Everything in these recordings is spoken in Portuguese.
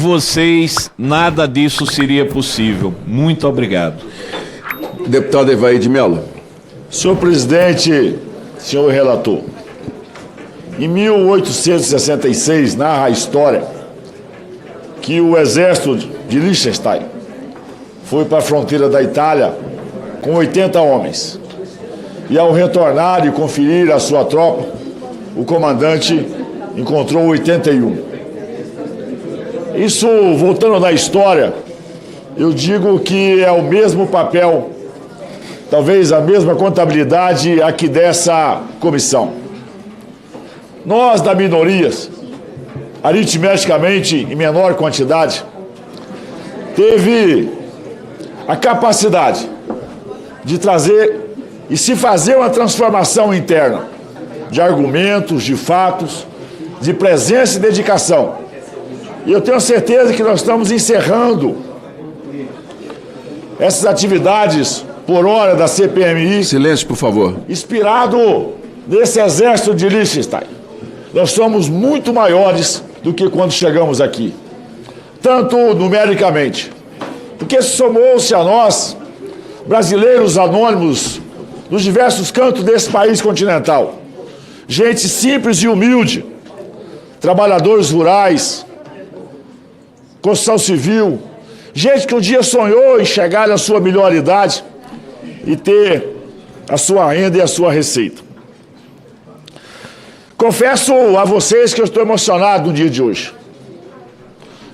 vocês, nada disso seria possível. Muito obrigado. Deputado Evair de Mello. Senhor presidente, senhor relator, em 1866, narra a história que o exército de Liechtenstein foi para a fronteira da Itália com 80 homens. E ao retornar e conferir a sua tropa, o comandante encontrou 81. Isso, voltando na história, eu digo que é o mesmo papel, talvez a mesma contabilidade aqui dessa comissão. Nós, da minorias, aritmeticamente em menor quantidade, teve a capacidade de trazer e se fazer uma transformação interna de argumentos, de fatos, de presença e dedicação. E eu tenho certeza que nós estamos encerrando essas atividades por hora da CPMI. Silêncio, por favor. Inspirado nesse exército de Liechtenstein. Nós somos muito maiores do que quando chegamos aqui, tanto numericamente, porque somou-se a nós, brasileiros anônimos, nos diversos cantos desse país continental. Gente simples e humilde, trabalhadores rurais, construção civil, gente que um dia sonhou em chegar à sua melhor idade e ter a sua renda e a sua receita. Confesso a vocês que eu estou emocionado no dia de hoje.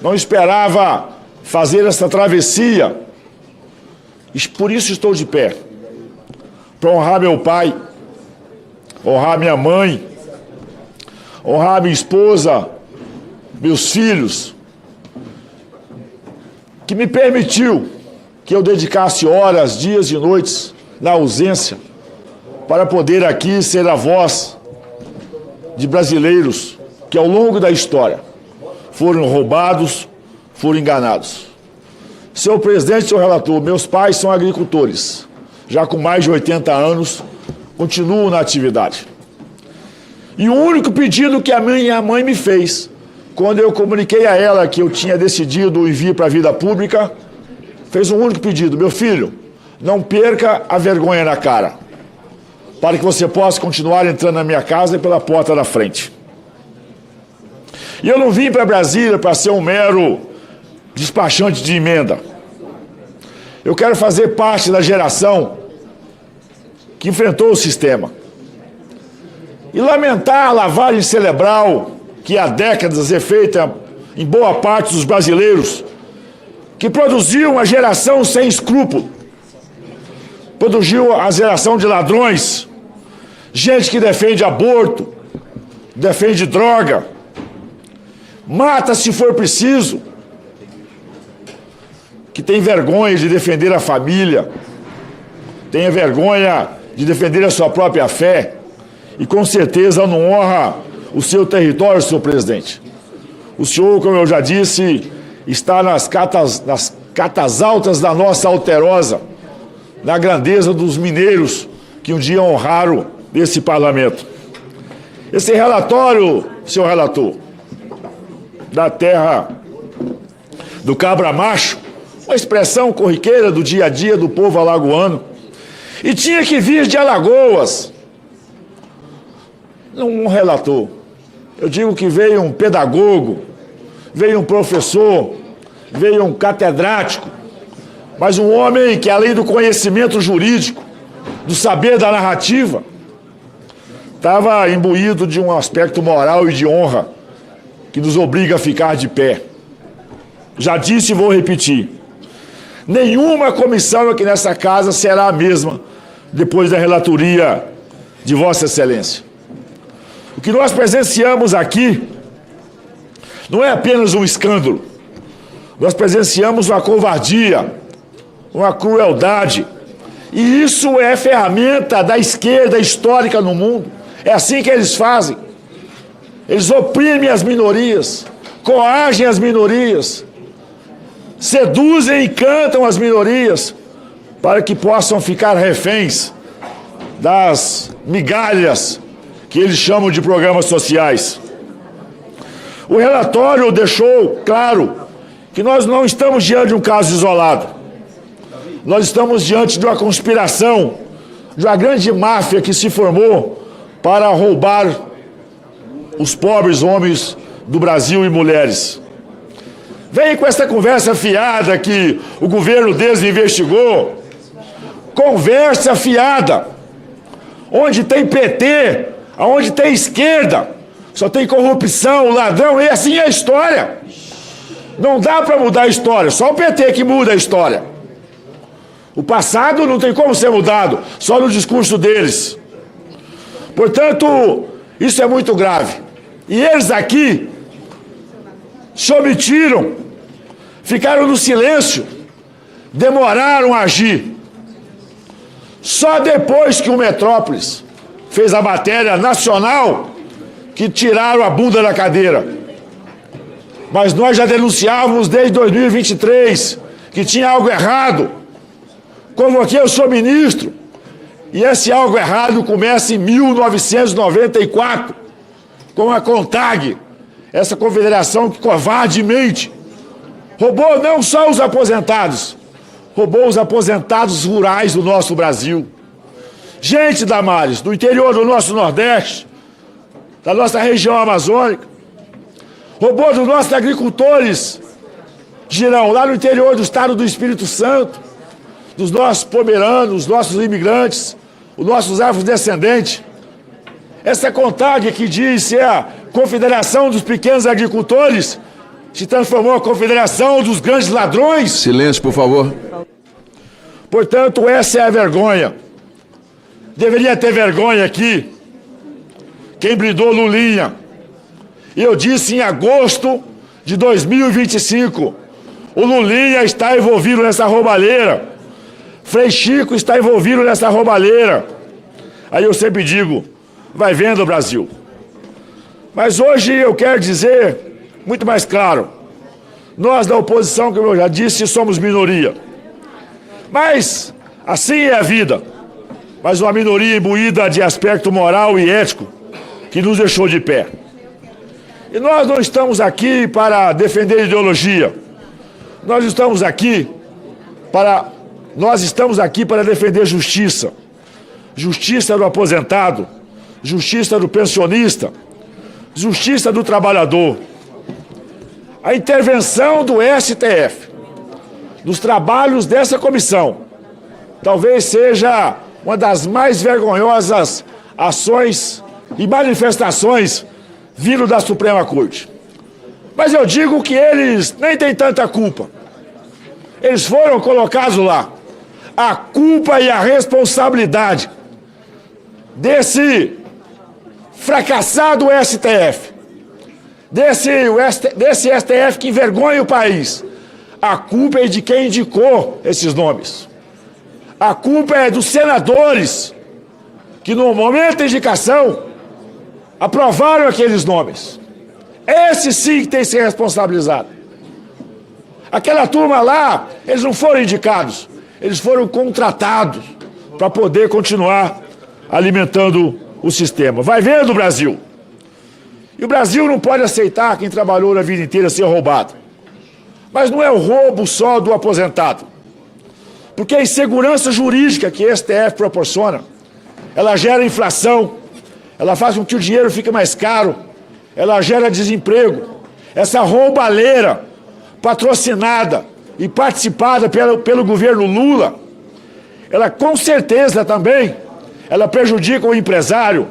Não esperava fazer essa travessia, e por isso estou de pé, para honrar meu pai, honrar minha mãe, honrar minha esposa, meus filhos, que me permitiu que eu dedicasse horas, dias e noites na ausência para poder aqui ser a voz de brasileiros que ao longo da história foram roubados, foram enganados. Senhor presidente, senhor relator, meus pais são agricultores, já com mais de 80 anos, continuam na atividade. E o único pedido que a minha mãe me fez, quando eu comuniquei a ela que eu tinha decidido vir para a vida pública, fez um único pedido: meu filho, não perca a vergonha na cara, para que você possa continuar entrando na minha casa e pela porta da frente. E eu não vim para Brasília para ser um mero despachante de emenda. Eu quero fazer parte da geração que enfrentou o sistema. E lamentar a lavagem cerebral que há décadas é feita em boa parte dos brasileiros, que produziu uma geração sem escrúpulo, produziu a geração de ladrões, gente que defende aborto, defende droga, mata se for preciso, que tem vergonha de defender a família, tem vergonha de defender a sua própria fé e com certeza não honra o seu território, senhor presidente. O senhor, como eu já disse, está nas catas altas da nossa alterosa, na grandeza dos mineiros que um dia honraram desse parlamento. Esse relatório, senhor relator, da terra do cabra macho, uma expressão corriqueira do dia a dia do povo alagoano, e tinha que vir de Alagoas. Um relator, eu digo que veio um pedagogo, veio um professor, veio um catedrático, mas um homem que, além do conhecimento jurídico, do saber da narrativa, estava imbuído de um aspecto moral e de honra que nos obriga a ficar de pé. Já disse e vou repetir: nenhuma comissão aqui nessa casa será a mesma depois da relatoria de Vossa Excelência. O que nós presenciamos aqui não é apenas um escândalo. Nós presenciamos uma covardia, uma crueldade. E isso é ferramenta da esquerda histórica no mundo. É assim que eles fazem. Eles oprimem as minorias, coagem as minorias, seduzem e encantam as minorias para que possam ficar reféns das migalhas que eles chamam de programas sociais. O relatório deixou claro que nós não estamos diante de um caso isolado. Nós estamos diante de uma conspiração, de uma grande máfia que se formou para roubar os pobres homens do Brasil e mulheres. Vem com essa conversa fiada que o governo desinvestigou. Conversa fiada. Onde tem PT, onde tem esquerda, só tem corrupção, ladrão, e assim é a história. Não dá para mudar a história, só o PT que muda a história. O passado não tem como ser mudado, só no discurso deles. Portanto, isso é muito grave. E eles aqui se omitiram, ficaram no silêncio, demoraram a agir. Só depois que o Metrópolis fez a matéria nacional que tiraram a bunda da cadeira. Mas nós já denunciávamos desde 2023 que tinha algo errado. Convoquei o senhor ministro e esse algo errado começa em 1994 com a CONTAG, essa confederação que covardemente roubou não só os aposentados, roubou os aposentados rurais do nosso Brasil. Gente, Damares, do interior do nosso Nordeste, da nossa região amazônica, roubou dos nossos agricultores, Girão, lá no interior do estado do Espírito Santo, dos nossos pomeranos, dos nossos imigrantes, os nossos afrodescendentes. Essa CONTAG que diz ser a Confederação dos Pequenos Agricultores se transformou a Confederação dos Grandes Ladrões. Silêncio, por favor. Portanto, essa é a vergonha. Deveria ter vergonha aqui quem brindou Lulinha. E eu disse em agosto de 2025, o Lulinha está envolvido nessa roubalheira. Frei Chico está envolvido nessa roubalheira. Aí eu sempre digo, vai vendo, Brasil. Mas hoje eu quero dizer, muito mais claro, nós da oposição, como eu já disse, somos minoria. Mas assim é a vida. Mas uma minoria imbuída de aspecto moral e ético que nos deixou de pé. E nós não estamos aqui para defender ideologia. Nós estamos aqui para defender justiça. Justiça do aposentado, justiça do pensionista, justiça do trabalhador. A intervenção do STF nos trabalhos dessa comissão talvez seja uma das mais vergonhosas ações e manifestações vindo da Suprema Corte. Mas eu digo que eles nem têm tanta culpa. Eles foram colocados lá. A culpa e a responsabilidade desse fracassado STF, desse STF que envergonha o país, a culpa é de quem indicou esses nomes. A culpa é dos senadores que, no momento da indicação, aprovaram aqueles nomes. Esse sim que tem que ser responsabilizado. Aquela turma lá, eles não foram indicados, eles foram contratados para poder continuar alimentando o sistema. Vai vendo, Brasil. E o Brasil não pode aceitar quem trabalhou na vida inteira ser roubado. Mas não é o roubo só do aposentado. Porque a insegurança jurídica que a STF proporciona, ela gera inflação, ela faz com que o dinheiro fique mais caro, ela gera desemprego. Essa roubalheira patrocinada e participada pelo governo Lula, ela com certeza também, ela prejudica o empresário,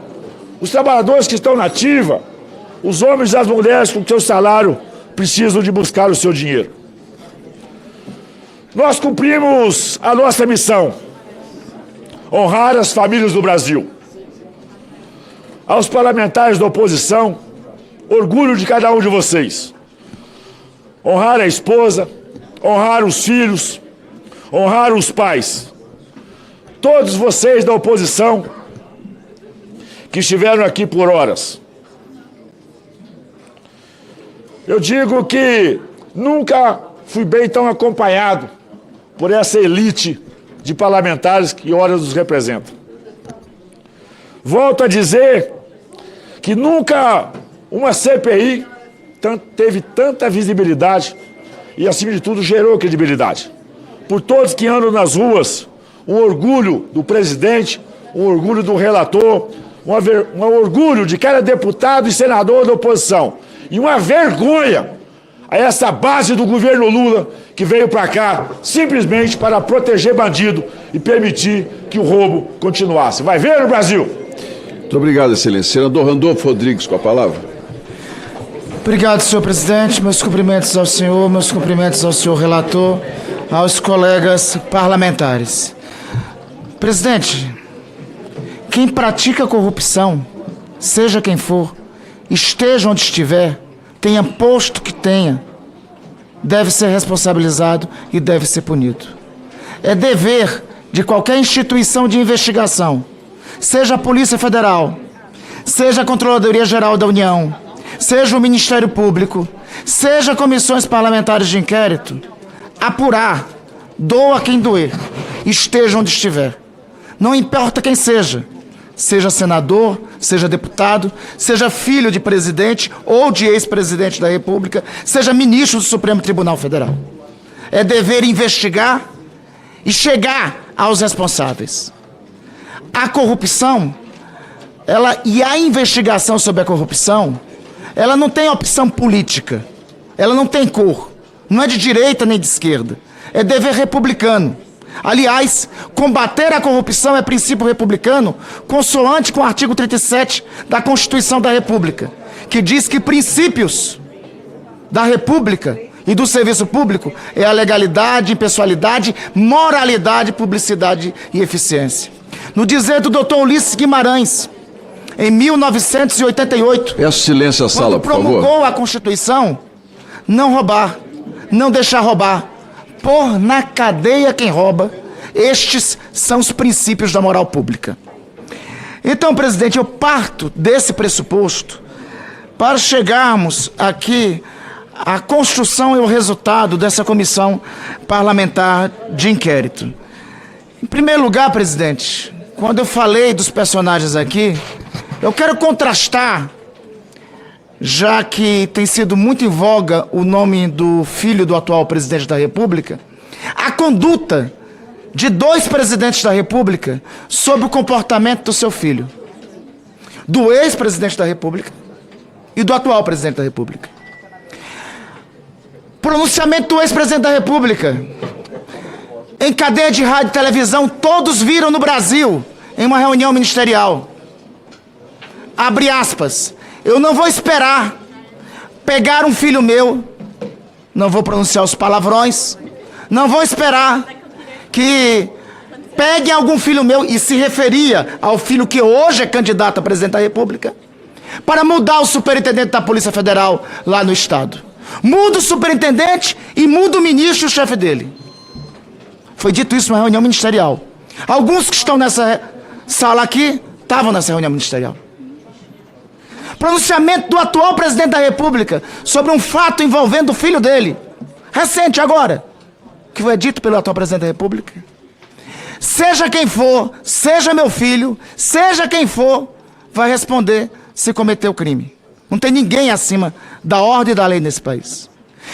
os trabalhadores que estão na ativa, os homens e as mulheres com seu salário precisam de buscar o seu dinheiro. Nós cumprimos a nossa missão, honrar as famílias do Brasil. Aos parlamentares da oposição, orgulho de cada um de vocês. Honrar a esposa, honrar os filhos, honrar os pais. Todos vocês da oposição que estiveram aqui por horas. Eu digo que nunca fui bem tão acompanhado por essa elite de parlamentares que horas nos representam. Volto a dizer que nunca uma CPI teve tanta visibilidade e, acima de tudo, gerou credibilidade. Por todos que andam nas ruas, um orgulho do presidente, um orgulho do relator, um orgulho de cada deputado e senador da oposição. E uma vergonha a essa base do governo Lula que veio para cá simplesmente para proteger bandido e permitir que o roubo continuasse. Vai ver o Brasil! Muito obrigado, excelência. Senador Randolfo Rodrigues, com a palavra. Obrigado, senhor presidente. Meus cumprimentos ao senhor, meus cumprimentos ao senhor relator, aos colegas parlamentares. Presidente, quem pratica corrupção, seja quem for, esteja onde estiver, tenha posto que tenha, deve ser responsabilizado e deve ser punido. É dever de qualquer instituição de investigação, seja a Polícia Federal, seja a Controladoria Geral da União, seja o Ministério Público, seja comissões parlamentares de inquérito, apurar, doa quem doer, esteja onde estiver. Não importa quem seja senador, seja deputado, seja filho de presidente ou de ex-presidente da República, seja ministro do Supremo Tribunal Federal. É dever investigar e chegar aos responsáveis. A corrupção, e a investigação sobre a corrupção, ela não tem opção política, ela não tem cor, não é de direita nem de esquerda, é dever republicano. Aliás, combater a corrupção é princípio republicano, consoante com o artigo 37 da Constituição da República, que diz que princípios da República e do serviço público é a legalidade, impessoalidade, moralidade, publicidade e eficiência. No dizer do Dr. Ulisses Guimarães, em 1988, Peço silêncio à sala, quando por favor. promulgou a Constituição, não roubar, não deixar roubar, pôr na cadeia quem rouba, estes são os princípios da moral pública. Então, presidente, eu parto desse pressuposto para chegarmos aqui à construção e ao resultado dessa comissão parlamentar de inquérito. Em primeiro lugar, presidente, quando eu falei dos personagens aqui, eu quero contrastar, já que tem sido muito em voga o nome do filho do atual presidente da República, a conduta de dois presidentes da República sobre o comportamento do seu filho, do ex-presidente da República e do atual presidente da República. Pronunciamento do ex-presidente da República em cadeia de rádio e televisão, todos viram no Brasil, em uma reunião ministerial. Abre aspas. Eu não vou esperar pegar um filho meu, não vou pronunciar os palavrões, não vou esperar que peguem algum filho meu, e se referia ao filho que hoje é candidato a presidente da República, para mudar o superintendente da Polícia Federal lá no estado. Muda o superintendente e muda o ministro e o chefe dele. Foi dito isso numa reunião ministerial. Alguns que estão nessa sala aqui estavam nessa reunião ministerial. Pronunciamento do atual presidente da República sobre um fato envolvendo o filho dele, recente agora, que foi dito pelo atual presidente da República. Seja quem for, seja meu filho, seja quem for, vai responder se cometeu crime. Não tem ninguém acima da ordem e da lei nesse país.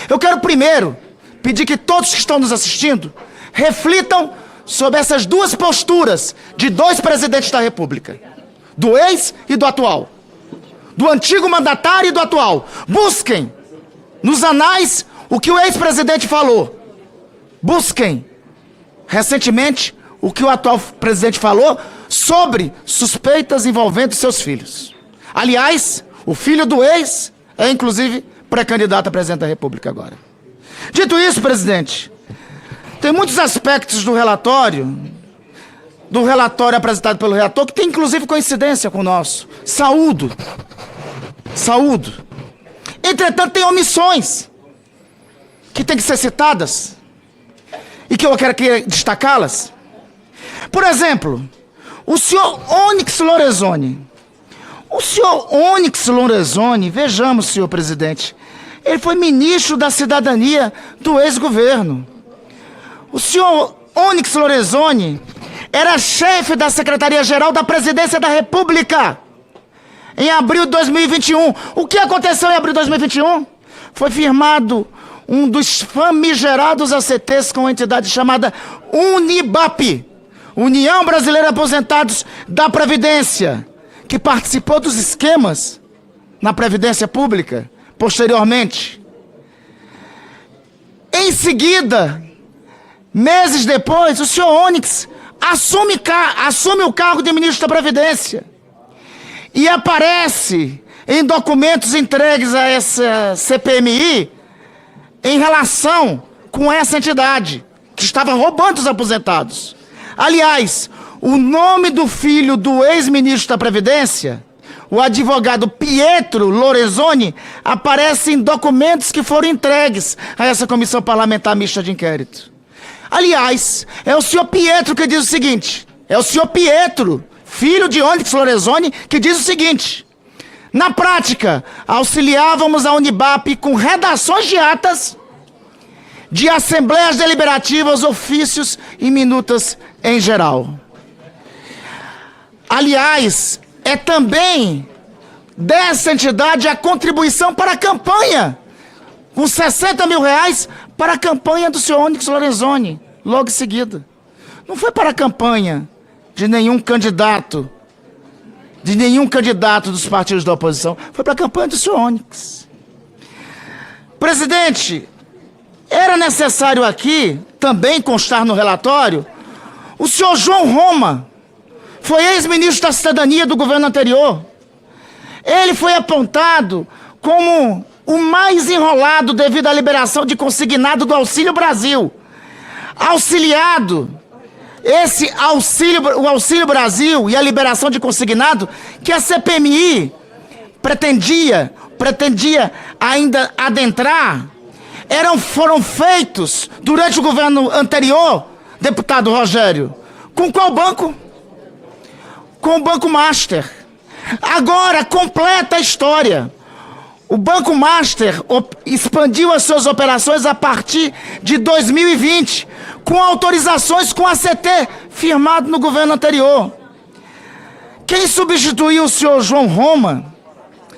Eu quero primeiro pedir que todos que estão nos assistindo reflitam sobre essas duas posturas de dois presidentes da República, do ex e do atual, do antigo mandatário e do atual. Busquem nos anais o que o ex-presidente falou. Busquem recentemente o que o atual presidente falou sobre suspeitas envolvendo seus filhos. Aliás, o filho do ex é inclusive pré-candidato a presidente da República agora. Dito isso, presidente, tem muitos aspectos do relatório apresentado pelo relator, que tem inclusive coincidência com o nosso. Saúdo. Entretanto, tem omissões que têm que ser citadas e que eu quero aqui destacá-las. Por exemplo, o senhor Onyx Lorenzoni. O senhor Onyx Lorenzoni, vejamos, senhor presidente, ele foi ministro da Cidadania do ex-governo. O senhor Onyx Lorenzoni era chefe da Secretaria-Geral da Presidência da República em abril de 2021. O que aconteceu em abril de 2021? Foi firmado um dos famigerados ACTs com uma entidade chamada Unibap, União Brasileira de Aposentados da Previdência, que participou dos esquemas na Previdência Pública, posteriormente. Em seguida, meses depois, o senhor Onyx assume o cargo de ministro da Previdência e aparece em documentos entregues a essa CPMI em relação com essa entidade que estava roubando os aposentados. Aliás, o nome do filho do ex-ministro da Previdência, o advogado Pietro Lorenzoni, aparece em documentos que foram entregues a essa comissão parlamentar mista de inquérito. Aliás, é o senhor Pietro que diz o seguinte, é o senhor Pietro, filho de Onyx Lorenzoni, que diz o seguinte: na prática, auxiliávamos a Unibap com redações de atas de assembleias deliberativas, ofícios e minutas em geral. Aliás, é também dessa entidade a contribuição para a campanha, com 60 mil reais para a campanha do senhor Onyx Lorenzoni, logo em seguida. Não foi para a campanha de nenhum candidato dos partidos da oposição, foi para a campanha do senhor Onyx. Presidente, era necessário aqui também constar no relatório o senhor João Roma, foi ex-ministro da Cidadania do governo anterior. Ele foi apontado como o mais enrolado devido à liberação de consignado do Auxílio Brasil. O Auxílio Brasil e a liberação de consignado que a CPMI pretendia ainda adentrar, foram feitos durante o governo anterior, deputado Rogério. Com qual banco? Com o Banco Master. Agora, completa a história. O Banco Master expandiu as suas operações a partir de 2020, com autorizações com a ACT, firmado no governo anterior. Quem substituiu o senhor João Roma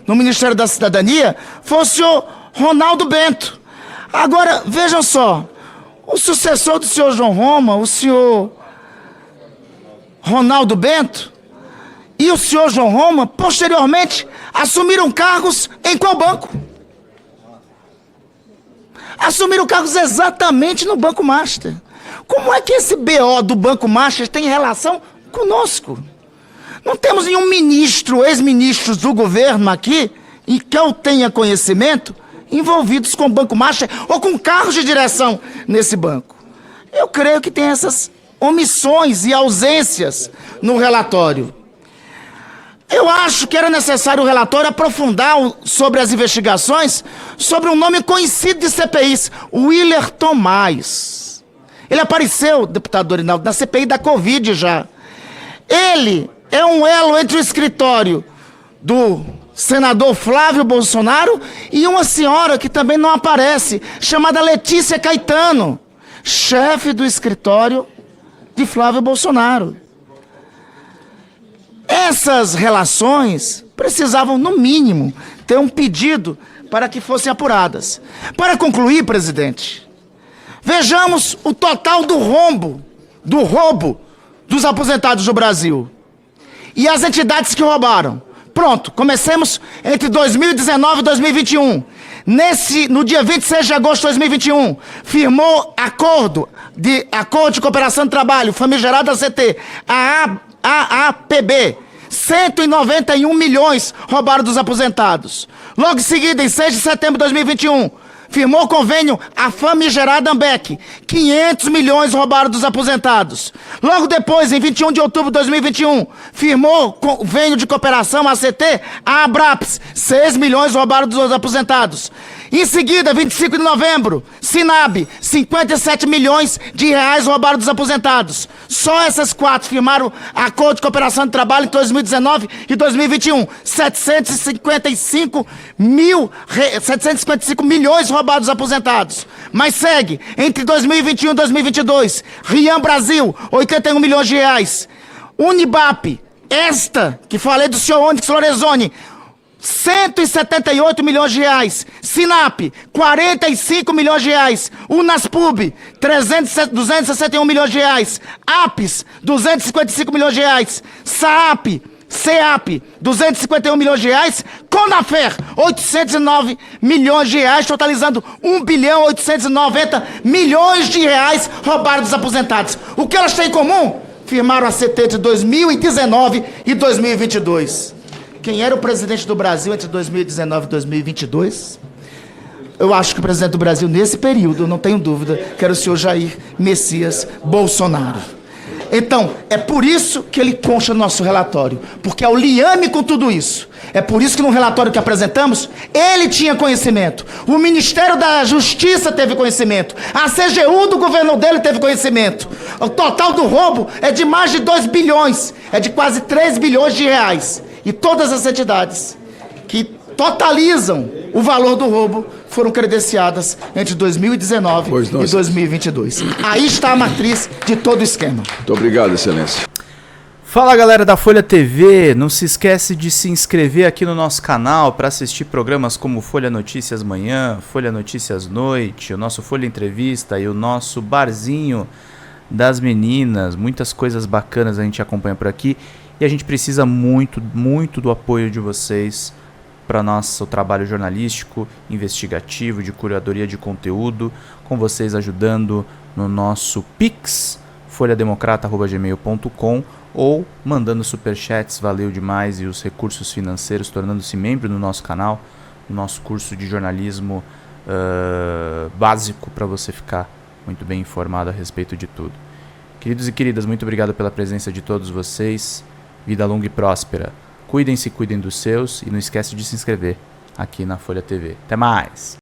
no Ministério da Cidadania foi o senhor Ronaldo Bento. Agora, vejam só, o sucessor do senhor João Roma, o senhor Ronaldo Bento, e o senhor João Roma, posteriormente, assumiram cargos em qual banco? Assumiram cargos exatamente no Banco Master. Como é que esse BO do Banco Master tem relação conosco? Não temos nenhum ministro, ex-ministros do governo aqui, e que eu tenha conhecimento, envolvidos com o Banco Master ou com cargos de direção nesse banco. Eu creio que tem essas omissões e ausências no relatório. Eu acho que era necessário o relatório aprofundar sobre as investigações sobre um nome conhecido de CPIs, Willer Tomás. Ele apareceu, deputado Dorinaldo, na CPI da Covid já. Ele é um elo entre o escritório do senador Flávio Bolsonaro e uma senhora que também não aparece, chamada Letícia Caetano, chefe do escritório de Flávio Bolsonaro. Essas relações precisavam, no mínimo, ter um pedido para que fossem apuradas. Para concluir, presidente, vejamos o total do roubo dos aposentados do Brasil e as entidades que roubaram. Pronto, comecemos entre 2019 e 2021. No dia 26 de agosto de 2021, firmou acordo de cooperação de trabalho, famigerado ACT, AAPB, 191 milhões roubaram dos aposentados. Logo em seguida, em 6 de setembro de 2021, firmou convênio a famigerada AMBEC, 500 milhões roubaram dos aposentados. Logo depois, em 21 de outubro de 2021, firmou convênio de cooperação ACT, a ABRAPS, 6 milhões roubaram dos aposentados. Em seguida, 25 de novembro, Sinab, 57 milhões de reais roubaram dos aposentados. Só essas quatro firmaram acordo de cooperação de trabalho em 2019 e 2021. 755 milhões roubados dos aposentados. Mas segue, entre 2021 e 2022, Rian Brasil, 81 milhões de reais. Unibap, esta que falei do senhor Onyx Lorenzoni, 178 milhões de reais. Sinap, 45 milhões de reais. Unaspub, 261 milhões de reais. APES, 255 milhões de reais. SAAP, CEAP, 251 milhões de reais. Conafer, 809 milhões de reais, totalizando 1 bilhão 890 milhões de reais roubados dos aposentados. O que elas têm em comum? Firmaram a CT de 2019 e 2022. Quem era o presidente do Brasil entre 2019 e 2022? Eu acho que o presidente do Brasil, nesse período, não tenho dúvida, que era o senhor Jair Messias Bolsonaro. Então, é por isso que ele consta no nosso relatório, porque é o liame com tudo isso. É por isso que no relatório que apresentamos, ele tinha conhecimento. O Ministério da Justiça teve conhecimento. A CGU do governo dele teve conhecimento. O total do roubo é de mais de 2 bilhões, é de quase 3 bilhões de reais. E todas as entidades que totalizam o valor do roubo foram credenciadas entre 2019 e 2022. Aí está a matriz de todo o esquema. Muito obrigado, Excelência. Fala, galera da Folha TV, não se esquece de se inscrever aqui no nosso canal para assistir programas como Folha Notícias Manhã, Folha Notícias Noite, o nosso Folha Entrevista e o nosso Barzinho das Meninas. Muitas coisas bacanas a gente acompanha por aqui. E a gente precisa muito, muito do apoio de vocês para nosso trabalho jornalístico, investigativo, de curadoria de conteúdo, com vocês ajudando no nosso Pix, folhademocrata@gmail.com, ou mandando superchats, valeu demais, e os recursos financeiros, tornando-se membro do nosso canal, no nosso curso de jornalismo básico, para você ficar muito bem informado a respeito de tudo. Queridos e queridas, muito obrigado pela presença de todos vocês. Vida longa e próspera. Cuidem-se, cuidem dos seus e não esquece de se inscrever aqui na Folha TV. Até mais!